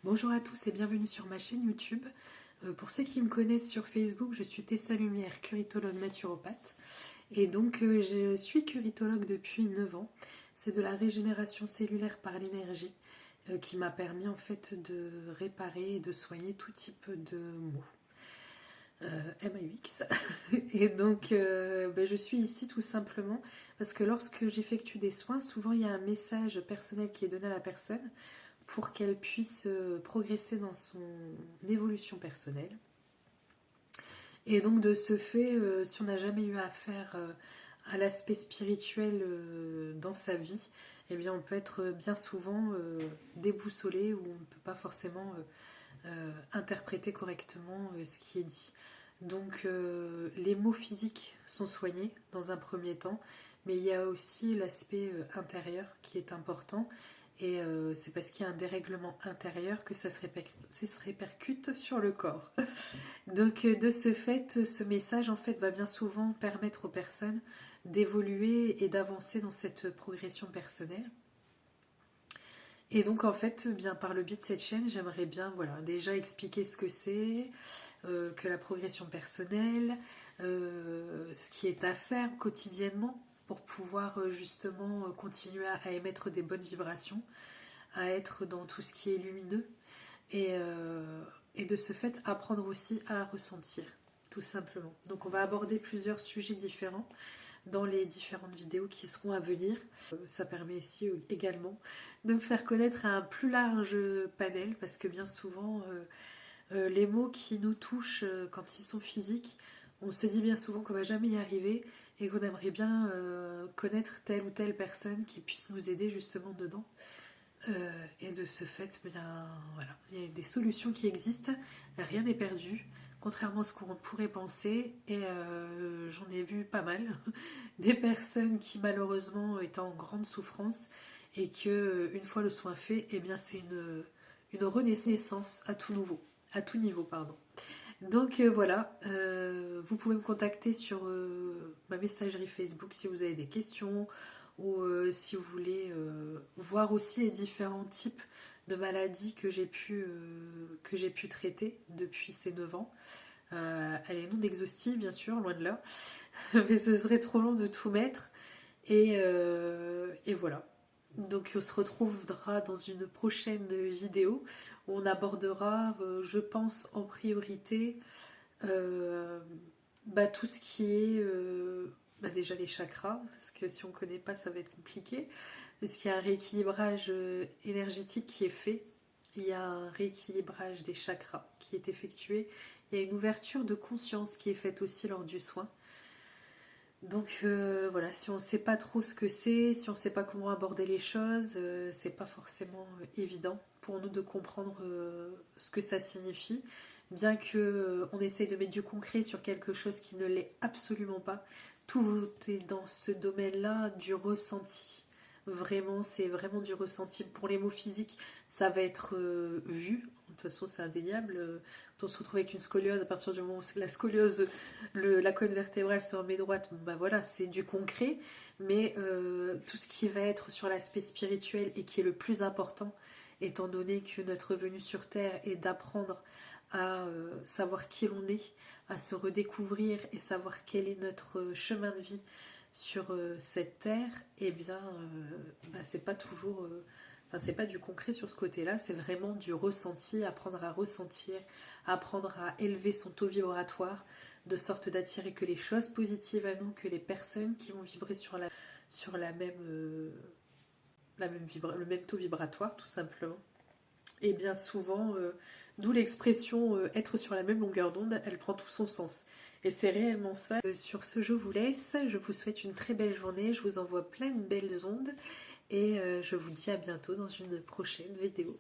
Bonjour à tous et bienvenue sur ma chaîne YouTube. Pour ceux qui me connaissent sur Facebook, je suis Tessa Lumière, curitologue naturopathe. Et donc je suis curitologue depuis 9 ans. C'est de la régénération cellulaire par l'énergie qui m'a permis en fait de réparer et de soigner tout type de maux. MAUX. Et donc je suis ici tout simplement parce que lorsque j'effectue des soins, souvent il y a un message personnel qui est donné à la personne pour qu'elle puisse progresser dans son évolution personnelle. Et donc de ce fait, si on n'a jamais eu affaire à l'aspect spirituel dans sa vie, eh bien on peut être bien souvent déboussolé ou on ne peut pas forcément interpréter correctement ce qui est dit. Donc les mots physiques sont soignés dans un premier temps, mais il y a aussi l'aspect intérieur qui est important. Et c'est parce qu'il y a un dérèglement intérieur que ça se répercute sur le corps. Donc de ce fait, ce message en fait va bien souvent permettre aux personnes d'évoluer et d'avancer dans cette progression personnelle. Et donc en fait, bien par le biais de cette chaîne, j'aimerais bien déjà expliquer ce que c'est, que la progression personnelle, ce qui est à faire quotidiennement pour pouvoir justement continuer à émettre des bonnes vibrations, à être dans tout ce qui est lumineux et de ce fait apprendre aussi à ressentir, tout simplement. Donc on va aborder plusieurs sujets différents dans les différentes vidéos qui seront à venir. Ça permet ici également de me faire connaître à un plus large panel parce que bien souvent les mots qui nous touchent quand ils sont physiques, on se dit bien souvent qu'on va jamais y arriver et qu'on aimerait bien connaître telle ou telle personne qui puisse nous aider justement dedans. Et de ce fait, bien, voilà, il y a des solutions qui existent, rien n'est perdu, contrairement à ce qu'on pourrait penser, et j'en ai vu pas mal, des personnes qui malheureusement étaient en grande souffrance, et que une fois le soin fait, eh bien c'est une renaissance à tout niveau, pardon. Donc voilà, vous pouvez me contacter sur ma messagerie Facebook si vous avez des questions ou si vous voulez voir aussi les différents types de maladies que j'ai pu traiter depuis ces 9 ans. Elle est non exhaustive bien sûr, loin de là, mais ce serait trop long de tout mettre. Et voilà. Donc on se retrouvera dans une prochaine vidéo où on abordera, je pense, en priorité euh, tout ce qui est déjà les chakras, parce que si on ne connaît pas, ça va être compliqué. Parce qu'il y a un rééquilibrage énergétique qui est fait. Il y a un rééquilibrage des chakras qui est effectué. Il y a une ouverture de conscience qui est faite aussi lors du soin. Donc voilà, si on ne sait pas trop ce que c'est, si on ne sait pas comment aborder les choses, c'est pas forcément évident pour nous de comprendre ce que ça signifie, bien que on essaye de mettre du concret sur quelque chose qui ne l'est absolument pas. Tout est dans ce domaine-là du ressenti. Vraiment, c'est vraiment du ressenti. Pour les mots physiques, ça va être vu. De toute façon, c'est indéniable. On se retrouve avec une scoliose à partir du moment où la scoliose, la colonne vertébrale se remet droite. Bon, voilà, c'est du concret. Mais tout ce qui va être sur l'aspect spirituel et qui est le plus important, étant donné que notre venue sur Terre est d'apprendre à savoir qui l'on est, à se redécouvrir et savoir quel est notre chemin de vie sur cette terre, eh bien, c'est pas toujours, c'est pas du concret sur ce côté-là, c'est vraiment du ressenti, apprendre à ressentir, apprendre à élever son taux vibratoire, de sorte d'attirer que les choses positives à nous, que les personnes qui vont vibrer sur la même, le même taux vibratoire, tout simplement. Et bien souvent, d'où l'expression être sur la même longueur d'onde, elle prend tout son sens. Et c'est réellement ça. Sur ce, je vous laisse. Je vous souhaite une très belle journée. Je vous envoie plein de belles ondes. Et je vous dis à bientôt dans une prochaine vidéo.